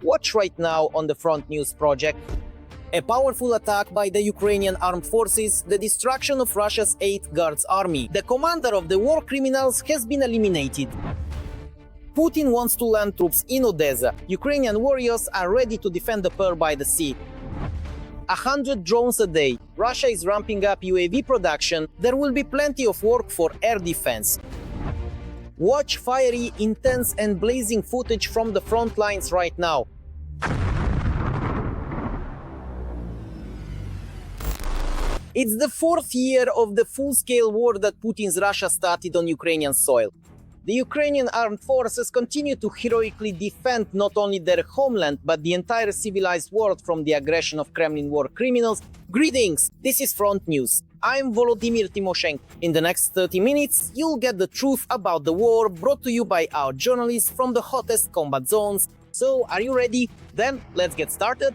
Watch right now on the Front News project. A powerful attack by the Ukrainian armed forces, the destruction of Russia's 8th Guards Army. The commander of the war criminals has been eliminated. Putin wants to land troops in Odesa. Ukrainian warriors are ready to defend the Pearl by the Sea. 100 drones a day. Russia is ramping up UAV production. There will be plenty of work for air defense. Watch fiery, intense and blazing footage from the front lines right now. It's the 4th year of the full-scale war that Putin's Russia started on Ukrainian soil. The Ukrainian armed forces continue to heroically defend not only their homeland but the entire civilized world from the aggression of Kremlin war criminals. Greetings! This is Front News. I'm Volodymyr Timoshenko. In the next 30 minutes, you'll get the truth about the war brought to you by our journalists from the hottest combat zones. So, are you ready? Then, let's get started.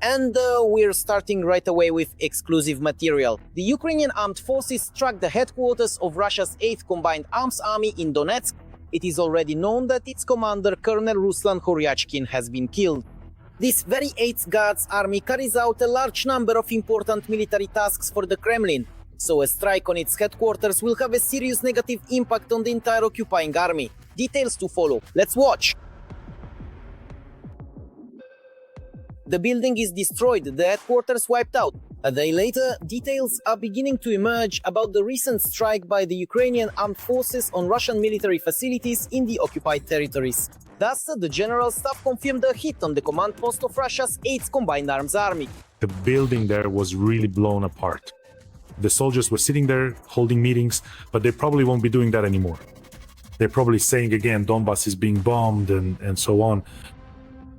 And we're starting right away with exclusive material. The Ukrainian armed forces struck the headquarters of Russia's 8th Combined Arms Army in Donetsk. It is already known that its commander, Colonel Ruslan Horyachkin, has been killed. This very 8th Guards Army carries out a large number of important military tasks for the Kremlin, so a strike on its headquarters will have a serious negative impact on the entire occupying army. Details to follow. Let's watch! The building is destroyed, the headquarters wiped out. A day later, details are beginning to emerge about the recent strike by the Ukrainian armed forces on Russian military facilities in the occupied territories. Thus, the General Staff confirmed a hit on the command post of Russia's 8th Combined Arms Army. The building there was really blown apart. The soldiers were sitting there, holding meetings, but they probably won't be doing that anymore. They're probably saying again, Donbass is being bombed and so on.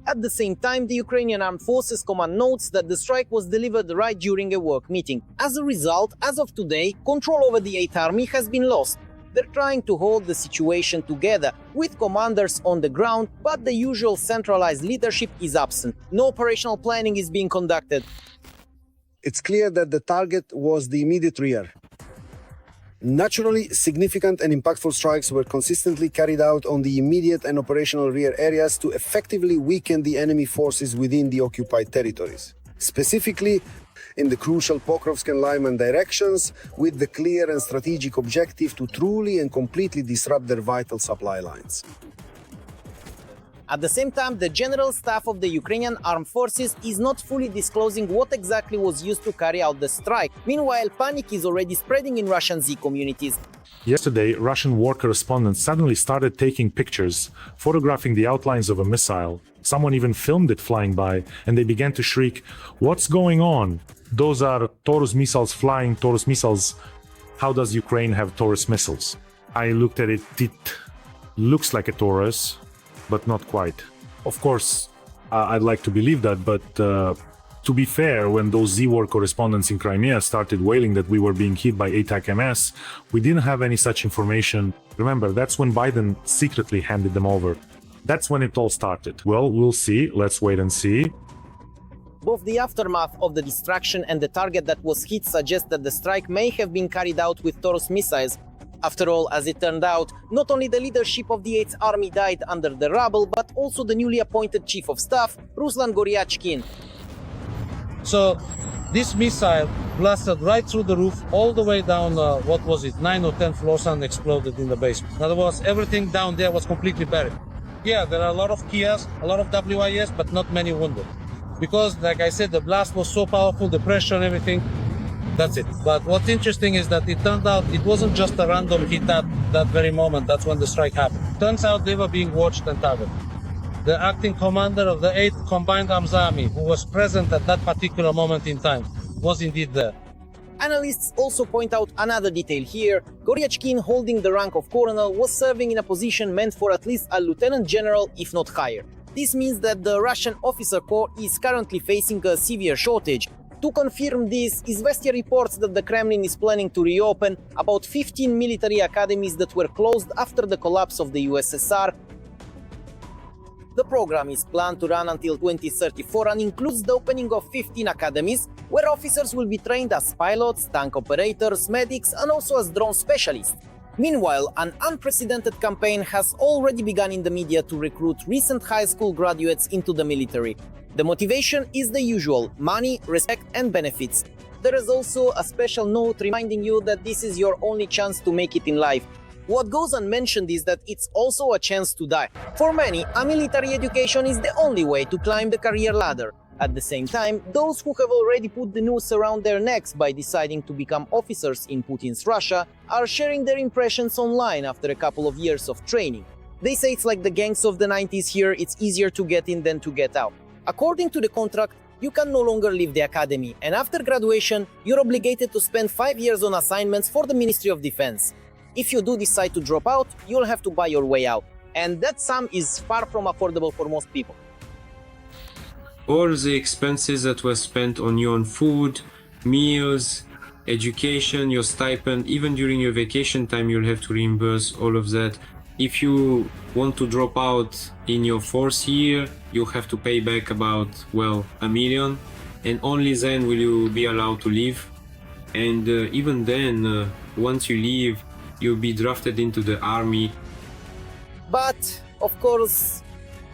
At the same time, the Ukrainian Armed Forces Command notes that the strike was delivered right during a work meeting. As a result, as of today, control over the 8th Army has been lost. They're trying to hold the situation together, with commanders on the ground, but the usual centralized leadership is absent. No operational planning is being conducted. It's clear that the target was the immediate rear. Naturally, significant and impactful strikes were consistently carried out on the immediate and operational rear areas to effectively weaken the enemy forces within the occupied territories. Specifically, in the crucial Pokrovsk and Lyman directions, with the clear and strategic objective to truly and completely disrupt their vital supply lines. At the same time, the General Staff of the Ukrainian Armed Forces is not fully disclosing what exactly was used to carry out the strike. Meanwhile, panic is already spreading in Russian Z communities. Yesterday, Russian war correspondents suddenly started taking pictures, photographing the outlines of a missile. Someone even filmed it flying by, and they began to shriek, "What's going on? Those are Taurus missiles flying, Taurus missiles. How does Ukraine have Taurus missiles?" I looked at it. It looks like a Taurus, but not quite. Of course, I'd like to believe that, but to be fair, when those Z-War correspondents in Crimea started wailing that we were being hit by ATAC-MS, we didn't have any such information. Remember, that's when Biden secretly handed them over. That's when it all started. Well, we'll see. Let's wait and see. Both the aftermath of the destruction and the target that was hit suggest that the strike may have been carried out with Taurus missiles. After all, as it turned out, not only the leadership of the 8th Army died under the rubble, but also the newly appointed Chief of Staff, Ruslan Horyachkin. So, this missile blasted right through the roof, all the way down, 9 or 10 floors, and exploded in the basement. In other words, everything down there was completely buried. Yeah, there are a lot of Kias, a lot of WIS, but not many wounded. Because, like I said, the blast was so powerful, the pressure and everything. That's it. But what's interesting is that it turned out it wasn't just a random hit at that very moment. That's when the strike happened. Turns out they were being watched and targeted. The acting commander of the 8th Combined Arms Army, who was present at that particular moment in time, was indeed there. Analysts also point out another detail here. Horyachkin, holding the rank of colonel, was serving in a position meant for at least a lieutenant general, if not higher. This means that the Russian officer corps is currently facing a severe shortage. To confirm this, Izvestia reports that the Kremlin is planning to reopen about 15 military academies that were closed after the collapse of the USSR. The program is planned to run until 2034 and includes the opening of 15 academies, where officers will be trained as pilots, tank operators, medics, and also as drone specialists. Meanwhile, an unprecedented campaign has already begun in the media to recruit recent high school graduates into the military. The motivation is the usual: money, respect, and benefits. There is also a special note reminding you that this is your only chance to make it in life. What goes unmentioned is that it's also a chance to die. For many, a military education is the only way to climb the career ladder. At the same time, those who have already put the noose around their necks by deciding to become officers in Putin's Russia are sharing their impressions online after a couple of years of training. They say it's like the gangs of the 90s here, it's easier to get in than to get out. According to the contract, you can no longer leave the academy, and after graduation, you're obligated to spend 5 years on assignments for the Ministry of Defense. If you do decide to drop out, you'll have to buy your way out, and that sum is far from affordable for most people. All the expenses that were spent on you on food, meals, education, your stipend, even during your vacation time, you'll have to reimburse all of that. If you want to drop out in your 4th year, you have to pay back about, well, $1 million, and only then will you be allowed to leave. And even then, once you leave, you'll be drafted into the army. But, of course,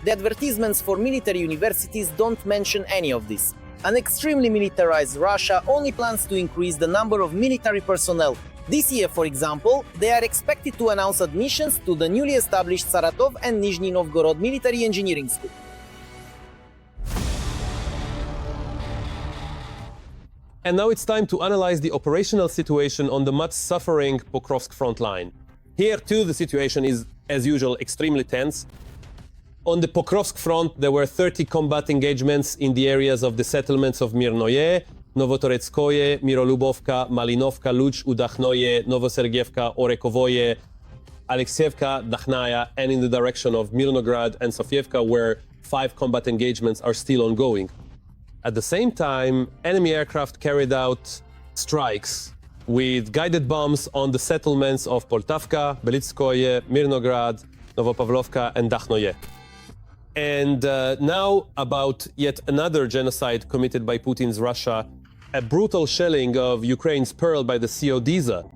the advertisements for military universities don't mention any of this. An extremely militarized Russia only plans to increase the number of military personnel. This year, for example, they are expected to announce admissions to the newly established Saratov and Nizhny Novgorod military engineering school. And now it's time to analyze the operational situation on the much suffering Pokrovsk front line. Here too, the situation is, as usual, extremely tense. On the Pokrovsk front, there were 30 combat engagements in the areas of the settlements of Mirnoye, Novotoretskoye, Mirolubovka, Malinovka, Luch, Udakhnoye, Novosergievka, Orekovoye, Alexievka, Dakhnaya, and in the direction of Mirnograd and Sofievka, where 5 combat engagements are still ongoing. At the same time, enemy aircraft carried out strikes with guided bombs on the settlements of Poltavka, Belitskoye, Mirnograd, Novopavlovka, and Dakhnoye. And now about yet another genocide committed by Putin's Russia, a brutal shelling of Ukraine's Pearl by the Sea Odesa.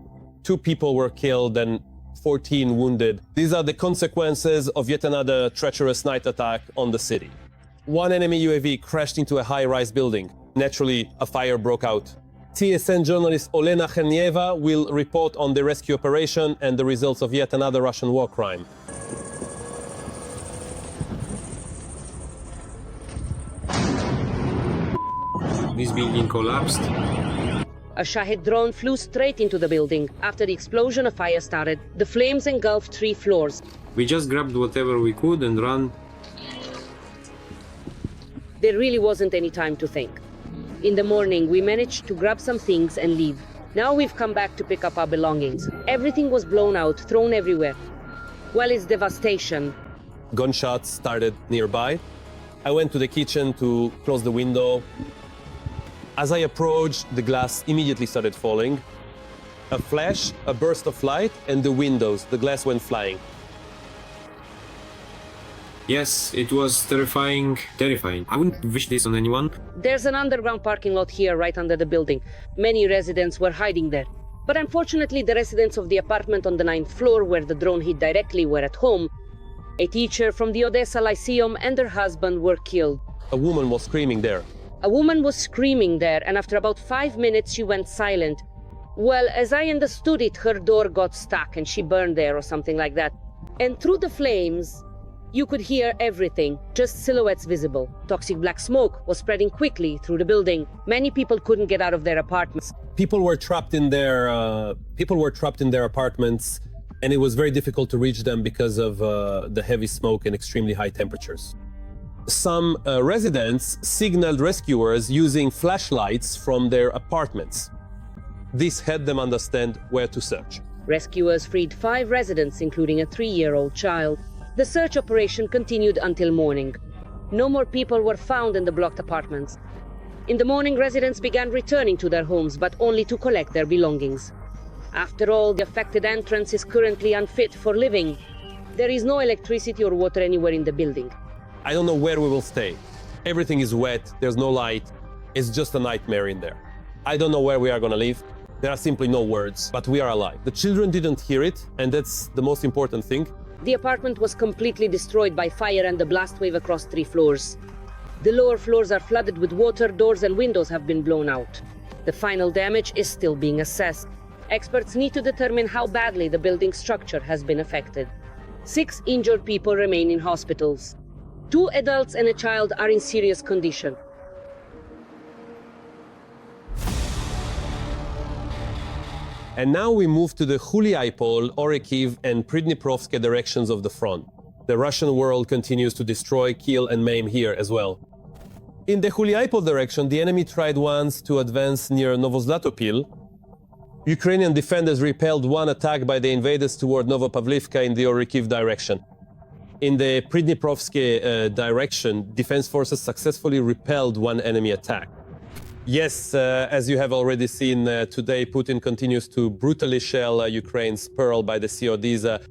2 people were killed and 14 wounded. These are the consequences of yet another treacherous night attack on the city. 1 enemy UAV crashed into a high-rise building. Naturally, a fire broke out. TSN journalist Olena Chernieva will report on the rescue operation and the results of yet another Russian war crime. This building collapsed. A Shahed drone flew straight into the building. After the explosion, a fire started. The flames engulfed 3 floors. We just grabbed whatever we could and ran. There really wasn't any time to think. In the morning, we managed to grab some things and leave. Now we've come back to pick up our belongings. Everything was blown out, thrown everywhere. Well, it's devastation. Gunshots started nearby. I went to the kitchen to close the window. As I approached, the glass immediately started falling. A flash, a burst of light, and the windows, the glass went flying. Yes, it was terrifying. I wouldn't wish this on anyone. There's an underground parking lot here right under the building. Many residents were hiding there. But unfortunately, the residents of the apartment on the 9th floor where the drone hit directly were at home. A teacher from the Odesa Lyceum and her husband were killed. A woman was screaming there. A woman was screaming there, and after about 5 minutes she went silent. Well, as I understood it, her door got stuck and she burned there or something like that. And through the flames, you could hear everything, just silhouettes visible. Toxic black smoke was spreading quickly through the building. Many people couldn't get out of their apartments. People were trapped in their apartments, and it was very difficult to reach them because of the heavy smoke and extremely high temperatures. Some residents signaled rescuers using flashlights from their apartments. This helped them understand where to search. Rescuers freed 5 residents, including a 3-year-old child. The search operation continued until morning. No more people were found in the blocked apartments. In the morning, residents began returning to their homes, but only to collect their belongings. After all, the affected entrance is currently unfit for living. There is no electricity or water anywhere in the building. I don't know where we will stay. Everything is wet, there's no light. It's just a nightmare in there. I don't know where we are gonna live. There are simply no words, but we are alive. The children didn't hear it, and that's the most important thing. The apartment was completely destroyed by fire and the blast wave across 3 floors. The lower floors are flooded with water, doors and windows have been blown out. The final damage is still being assessed. Experts need to determine how badly the building structure has been affected. 6 injured people remain in hospitals. 2 adults and a child are in serious condition. And now we move to the Huliaipol, Orekiv, and Pridniprovsk directions of the front. The Russian world continues to destroy, kill, and maim here as well. In the Huliaipol direction, the enemy tried once to advance near Novozlatopil. Ukrainian defenders repelled one attack by the invaders toward Novopavlivka in the Orekiv direction. In the Pridniprovsk direction, defense forces successfully repelled one enemy attack. Yes, as you have already seen today, Putin continues to brutally shell Ukraine's Pearl by the Sea Odesa.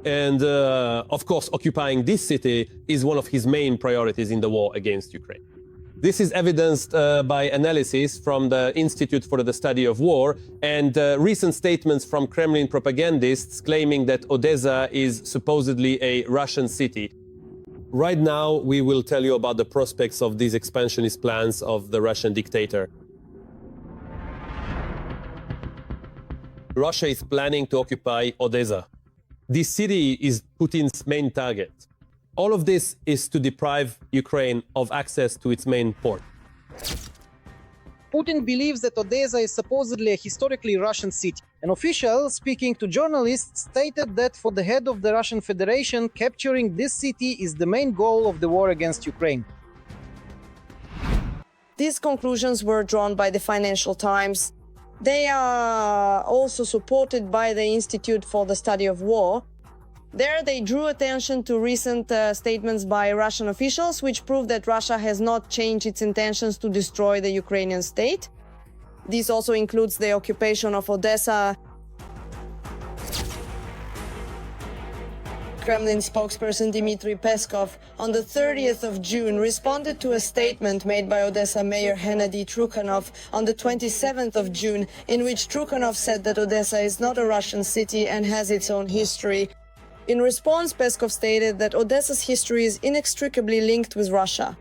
And of course, occupying this city is one of his main priorities in the war against Ukraine. This is evidenced by analysis from the Institute for the Study of War and recent statements from Kremlin propagandists claiming that Odesa is supposedly a Russian city. Right now, we will tell you about the prospects of these expansionist plans of the Russian dictator. Russia is planning to occupy Odesa. This city is Putin's main target. All of this is to deprive Ukraine of access to its main port. Putin believes that Odesa is supposedly a historically Russian city. An official, speaking to journalists, stated that for the head of the Russian Federation, capturing this city is the main goal of the war against Ukraine. These conclusions were drawn by the Financial Times. They are also supported by the Institute for the Study of War. There they drew attention to recent statements by Russian officials, which prove that Russia has not changed its intentions to destroy the Ukrainian state. This also includes the occupation of Odesa. Kremlin spokesperson Dmitry Peskov on the 30th of June responded to a statement made by Odesa Mayor Hennady Trukhanov on the 27th of June, in which Trukhanov said that Odesa is not a Russian city and has its own history. In response, Peskov stated that Odesa's history is inextricably linked with Russia.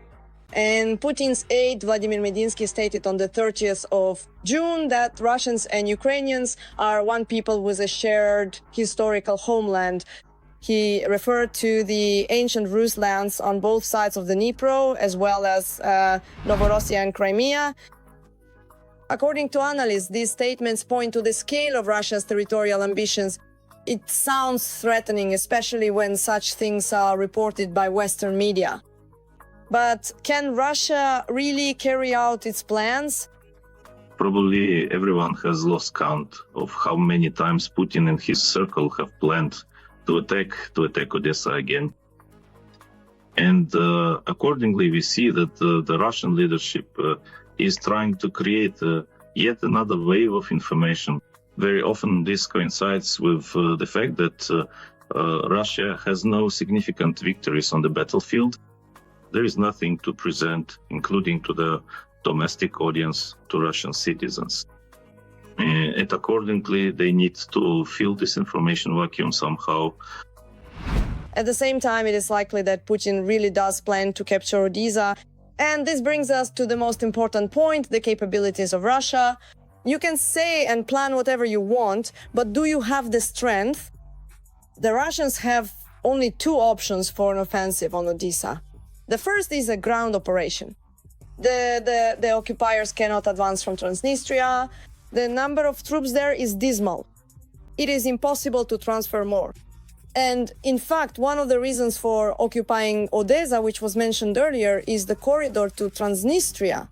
And Putin's aide, Vladimir Medinsky, stated on the 30th of June that Russians and Ukrainians are one people with a shared historical homeland. He referred to the ancient Rus lands on both sides of the Dnipro, as well as Novorossiya and Crimea. According to analysts, these statements point to the scale of Russia's territorial ambitions. It sounds threatening, especially when such things are reported by Western media. But can Russia really carry out its plans? Probably everyone has lost count of how many times Putin and his circle have planned to attack Odesa again. And accordingly, we see that the Russian leadership is trying to create yet another wave of information. Very often this coincides with the fact that Russia has no significant victories on the battlefield. There is nothing to present, including to the domestic audience, to Russian citizens. And accordingly, they need to fill this information vacuum somehow. At the same time, it is likely that Putin really does plan to capture Odesa. And this brings us to the most important point, the capabilities of Russia. You can say and plan whatever you want, but do you have the strength? The Russians have only 2 options for an offensive on Odesa. The first is a ground operation. The occupiers cannot advance from Transnistria. The number of troops there is dismal. It is impossible to transfer more. And in fact, one of the reasons for occupying Odesa, which was mentioned earlier, is the corridor to Transnistria.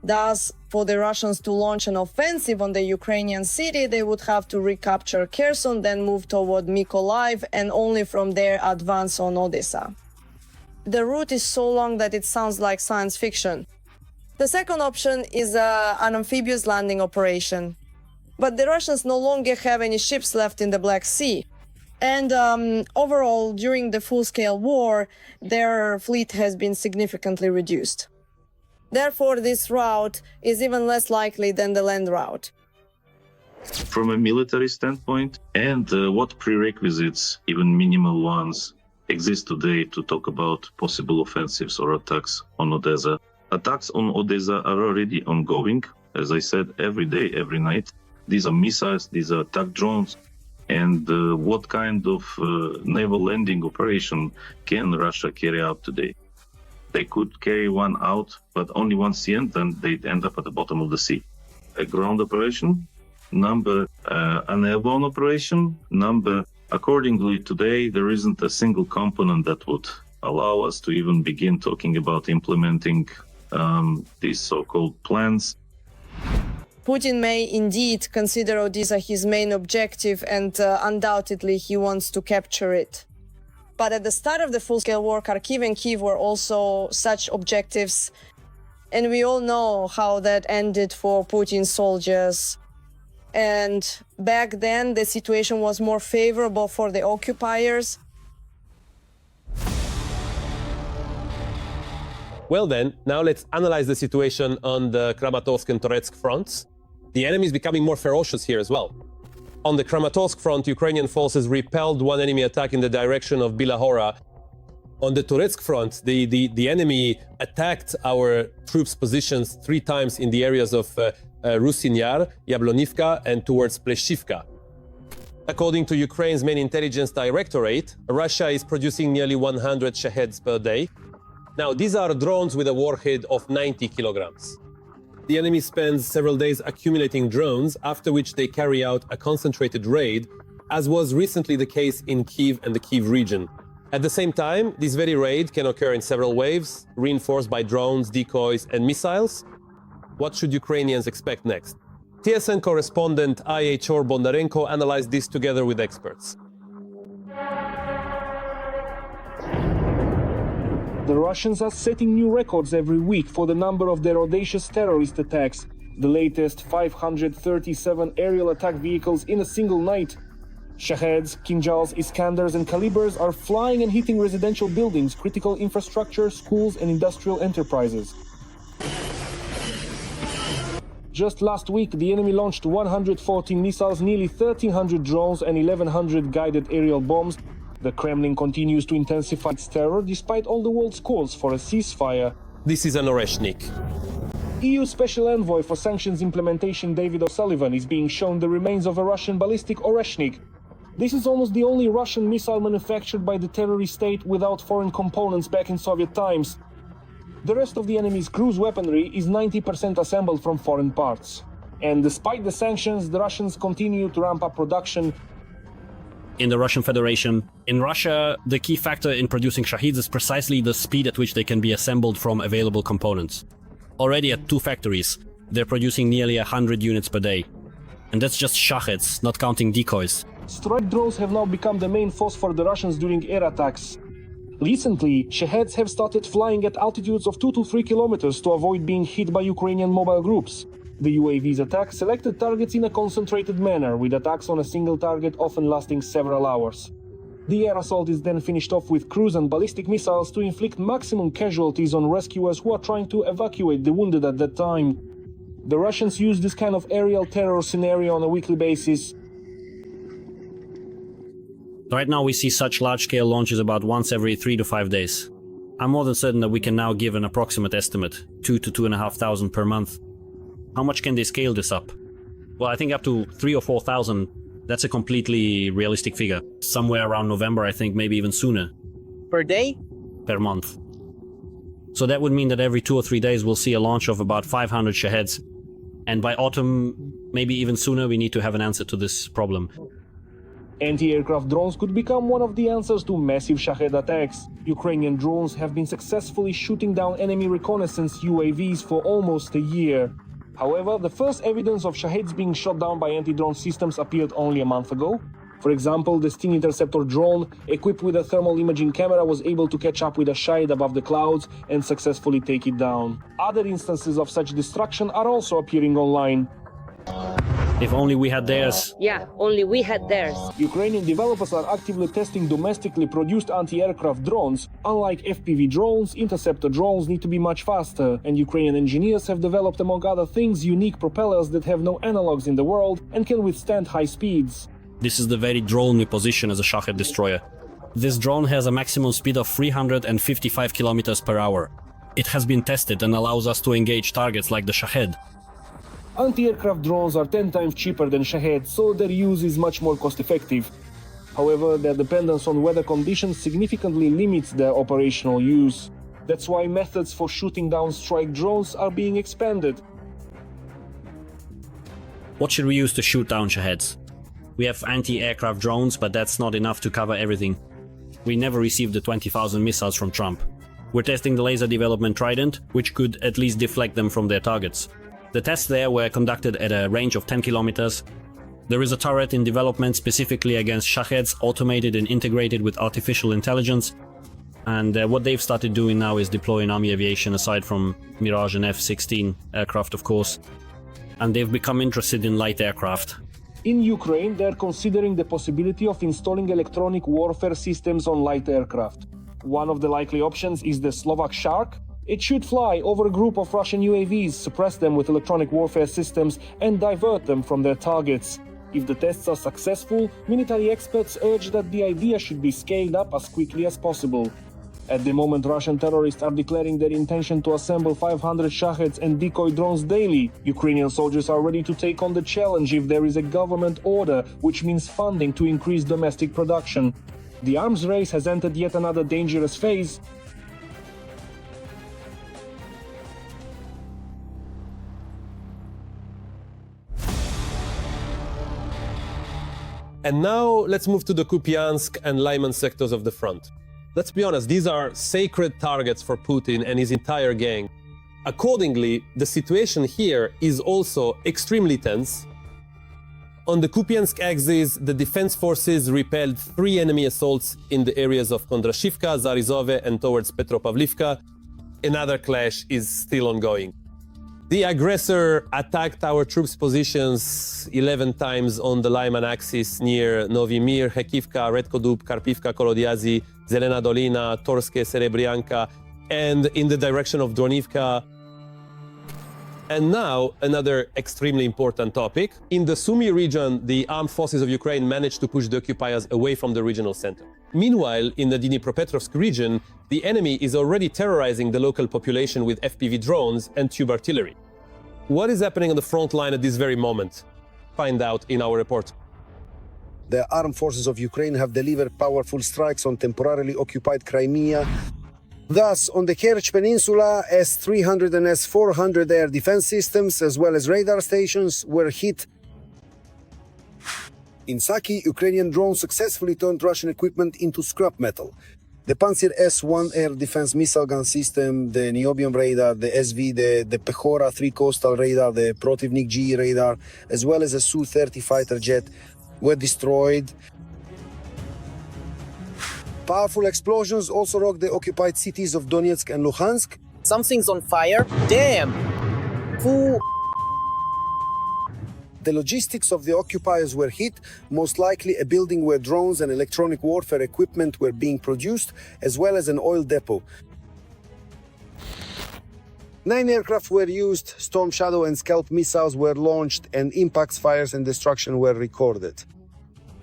Thus, for the Russians to launch an offensive on the Ukrainian city, they would have to recapture Kherson, then move toward Mykolaiv, and only from there advance on Odesa. The route is so long that it sounds like science fiction. The second option is an amphibious landing operation. But the Russians no longer have any ships left in the Black Sea. And overall, during the full-scale war, their fleet has been significantly reduced. Therefore, this route is even less likely than the land route. From a military standpoint, and what prerequisites, even minimal ones, exist today to talk about possible offensives or attacks on Odesa. Attacks on Odesa are already ongoing, as I said, every day, every night. These are missiles, these are attack drones. And what kind of naval landing operation can Russia carry out today? They could carry one out, but only once the end, then they'd end up at the bottom of the sea. A ground operation, number an airborne operation, number. Accordingly, today there isn't a single component that would allow us to even begin talking about implementing these so-called plans. Putin may indeed consider Odesa his main objective, and undoubtedly he wants to capture it. But at the start of the full-scale war, Kharkiv and Kyiv were also such objectives, and we all know how that ended for Putin's soldiers. And back then, the situation was more favorable for the occupiers. Well then, now let's analyze the situation on the Kramatorsk and Toretsk fronts. The enemy is becoming more ferocious here as well. On the Kramatorsk front, Ukrainian forces repelled one enemy attack in the direction of Bilahora. On the Toretsk front, the enemy attacked our troops' positions 3 times in the areas of Rusin Yar, Yablonivka, and towards Pleshivka. According to Ukraine's main intelligence directorate, Russia is producing nearly 100 Shaheds per day. Now, these are drones with a warhead of 90 kilograms. The enemy spends several days accumulating drones, after which they carry out a concentrated raid, as was recently the case in Kyiv and the Kyiv region. At the same time, this very raid can occur in several waves, reinforced by drones, decoys, and missiles. What should Ukrainians expect next? TSN correspondent IHR Bondarenko analyzed this together with experts. The Russians are setting new records every week for the number of their audacious terrorist attacks. The latest 537 aerial attack vehicles in a single night. Shaheds, Kinjals, Iskanders and Kalibers are flying and hitting residential buildings, critical infrastructure, schools and industrial enterprises. Just last week, the enemy launched 114 missiles, nearly 1,300 drones and 1,100 guided aerial bombs. The Kremlin continues to intensify its terror despite all the world's calls for a ceasefire. This is an Oreshnik. EU Special Envoy for Sanctions Implementation David O'Sullivan is being shown the remains of a Russian ballistic Oreshnik. This is almost the only Russian missile manufactured by the terrorist state without foreign components back in Soviet times. The rest of the enemy's cruise weaponry is 90% assembled from foreign parts. And despite the sanctions, the Russians continue to ramp up production. In the Russian Federation. In Russia, the key factor in producing Shahids is precisely the speed at which they can be assembled from available components. Already at 2 factories, they're producing nearly 100 units per day. And that's just Shahids, not counting decoys. Strike drones have now become the main force for the Russians during air attacks. Recently, Shaheds have started flying at altitudes of 2 to 3 kilometers to avoid being hit by Ukrainian mobile groups. The UAVs attack selected targets in a concentrated manner, with attacks on a single target often lasting several hours. The air assault is then finished off with cruise and ballistic missiles to inflict maximum casualties on rescuers who are trying to evacuate the wounded at that time. The Russians use this kind of aerial terror scenario on a weekly basis. Right now we see such large-scale launches about once every 3 to 5 days. I'm more than certain that we can now give an approximate estimate, 2 to 2,500 per month. How much can they scale this up? Well, I think up to 3,000 or 4,000, that's a completely realistic figure. Somewhere around November, I think, maybe even sooner. Per day? Per month. So that would mean that every 2 or 3 days we'll see a launch of about 500 Shaheds. And by autumn, maybe even sooner, we need to have an answer to this problem. Anti-aircraft drones could become one of the answers to massive Shahed attacks. Ukrainian drones have been successfully shooting down enemy reconnaissance UAVs for almost a year. However, the first evidence of Shaheds being shot down by anti-drone systems appeared only a month ago. For example, the Sting Interceptor drone, equipped with a thermal imaging camera, was able to catch up with a Shahed above the clouds and successfully take it down. Other instances of such destruction are also appearing online. If only we had theirs. Yeah, only we had theirs. Ukrainian developers are actively testing domestically produced anti-aircraft drones. Unlike FPV drones, interceptor drones need to be much faster, and Ukrainian engineers have developed, among other things, unique propellers that have no analogs in the world and can withstand high speeds. This is the very drone we position as a Shahed destroyer. This drone has a maximum speed of 355 kilometers per hour. It has been tested and allows us to engage targets like the Shahed. Anti-aircraft drones are 10 times cheaper than Shahed, so their use is much more cost-effective. However, their dependence on weather conditions significantly limits their operational use. That's why methods for shooting down strike drones are being expanded. What should we use to shoot down Shaheds? We have anti-aircraft drones, but that's not enough to cover everything. We never received the 20,000 missiles from Trump. We're testing the laser development Trident, which could at least deflect them from their targets. The tests there were conducted at a range of 10 kilometers. There is a turret in development specifically against Shaheds, automated and integrated with artificial intelligence. And what they've started doing now is deploying army aviation aside from Mirage and F-16 aircraft, of course. And they've become interested in light aircraft. In Ukraine, they're considering the possibility of installing electronic warfare systems on light aircraft. One of the likely options is the Slovak Shark. It should fly over a group of Russian UAVs, suppress them with electronic warfare systems, and divert them from their targets. If the tests are successful, military experts urge that the idea should be scaled up as quickly as possible. At the moment, Russian terrorists are declaring their intention to assemble 500 Shaheds and decoy drones daily. Ukrainian soldiers are ready to take on the challenge if there is a government order, which means funding to increase domestic production. The arms race has entered yet another dangerous phase. And now let's move to the Kupiansk and Lyman sectors of the front. Let's be honest, these are sacred targets for Putin and his entire gang. Accordingly, the situation here is also extremely tense. On the Kupiansk axis, the defense forces repelled 3 enemy assaults in the areas of Kondrashivka, Zarizove, and towards Petropavlivka. Another clash is still ongoing. The aggressor attacked our troops' positions 11 times on the Lyman axis near Novi Mir, Hekivka, Redkodub, Karpivka, Kolodyazi, Zelena Dolina, Torske, Serebrianka, and in the direction of Dronivka. And now, another extremely important topic. In the Sumy region, the armed forces of Ukraine managed to push the occupiers away from the regional center. Meanwhile, in the Dnipropetrovsk region, the enemy is already terrorizing the local population with FPV drones and tube artillery. What is happening on the front line at this very moment? Find out in our report. The armed forces of Ukraine have delivered powerful strikes on temporarily occupied Crimea. Thus, on the Kerch Peninsula, S-300 and S-400 air defense systems, as well as radar stations, were hit. In Saki, Ukrainian drones successfully turned Russian equipment into scrap metal. The Pantsir S-1 air defense missile gun system, the Niobium radar, the SV, the Pechora 3 coastal radar, the Protivnik G radar, as well as a Su-30 fighter jet were destroyed. Powerful explosions also rocked the occupied cities of Donetsk and Luhansk. Something's on fire? Damn! Who? The logistics of the occupiers were hit, most likely a building where drones and electronic warfare equipment were being produced, as well as an oil depot. 9 aircraft were used, Storm Shadow and Scalp missiles were launched, and impacts, fires and destruction were recorded.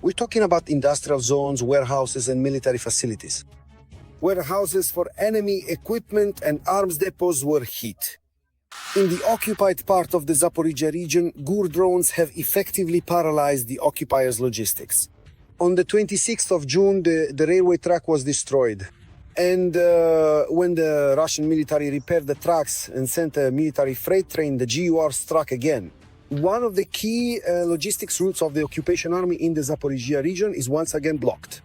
We're talking about industrial zones, warehouses and military facilities. Warehouses for enemy equipment and arms depots were hit. In the occupied part of the Zaporizhia region, GUR drones have effectively paralyzed the occupiers' logistics. On the 26th of June, the railway track was destroyed. And when the Russian military repaired the tracks and sent a military freight train, the GUR struck again. One of the key logistics routes of the occupation army in the Zaporizhia region is once again blocked.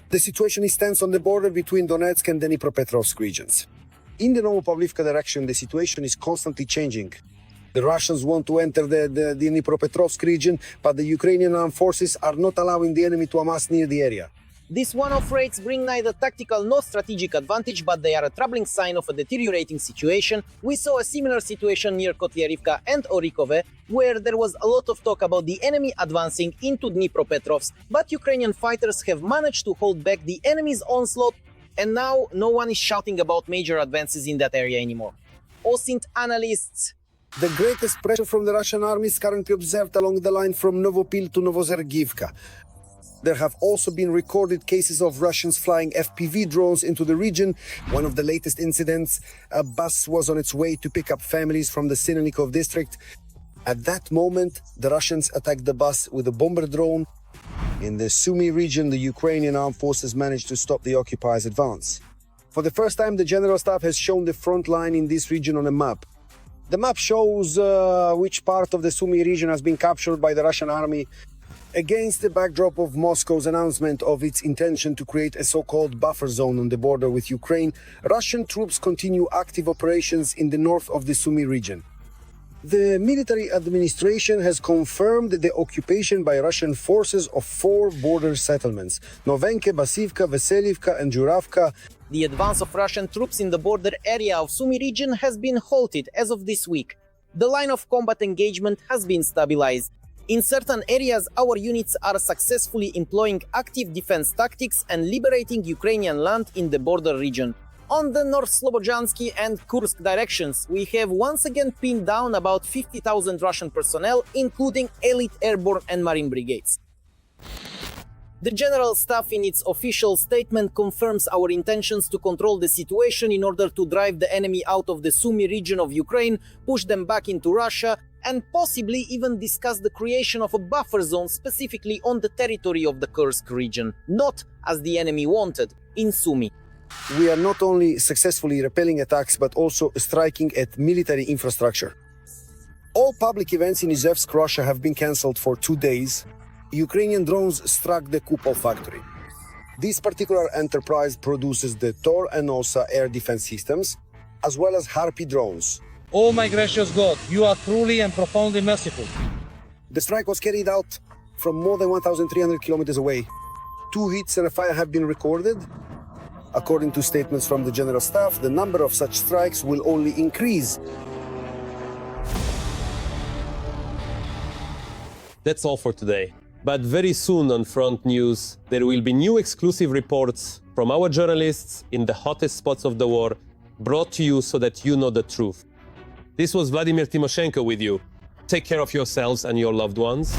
The situation is tense on the border between Donetsk and Dnipropetrovsk regions. In the Novopavlivka direction, the situation is constantly changing. The Russians want to enter the Dnipropetrovsk region, but the Ukrainian armed forces are not allowing the enemy to amass near the area. These one-off raids bring neither tactical nor strategic advantage, but they are a troubling sign of a deteriorating situation. We saw a similar situation near Kotlярivka and Orikove, where there was a lot of talk about the enemy advancing into Dnipropetrovsk, but Ukrainian fighters have managed to hold back the enemy's onslaught, and now no one is shouting about major advances in that area anymore. OSINT analysts. The greatest pressure from the Russian army is currently observed along the line from Novopil to Novozergivka. There have also been recorded cases of Russians flying FPV drones into the region. One of the latest incidents, a bus was on its way to pick up families from the Synonikov district. At that moment, the Russians attacked the bus with a bomber drone. In the Sumy region, the Ukrainian armed forces managed to stop the occupiers' advance. For the first time, the General Staff has shown the front line in this region on a map. The map shows which part of the Sumy region has been captured by the Russian army, against the backdrop of Moscow's announcement of its intention to create a so-called buffer zone on the border with Ukraine. Russian troops continue active operations in the north of the Sumy region. The military administration has confirmed the occupation by Russian forces of 4 border settlements: Novenke, Basivka, Veselivka and Juravka. The advance of Russian troops in the border area of Sumy region has been halted as of this week. The line of combat engagement has been stabilized. In certain areas, our units are successfully employing active defense tactics and liberating Ukrainian land in the border region. On the North Slobodansky and Kursk directions, we have once again pinned down about 50,000 Russian personnel, including elite airborne and marine brigades. The General Staff in its official statement confirms our intentions to control the situation in order to drive the enemy out of the Sumy region of Ukraine, push them back into Russia, and possibly even discuss the creation of a buffer zone specifically on the territory of the Kursk region, not, as the enemy wanted, in Sumy. We are not only successfully repelling attacks, but also striking at military infrastructure. All public events in Izevsk, Russia have been cancelled for 2 days. Ukrainian drones struck the Kupol factory. This particular enterprise produces the Tor and Odesa air defense systems, as well as Harpy drones. Oh my gracious God, you are truly and profoundly merciful. The strike was carried out from more than 1,300 kilometers away. 2 hits and a fire have been recorded. According to statements from the General Staff, the number of such strikes will only increase. That's all for today. But very soon on Front News, there will be new exclusive reports from our journalists in the hottest spots of the war, brought to you so that you know the truth. This was Vladimir Timoshenko with you. Take care of yourselves and your loved ones.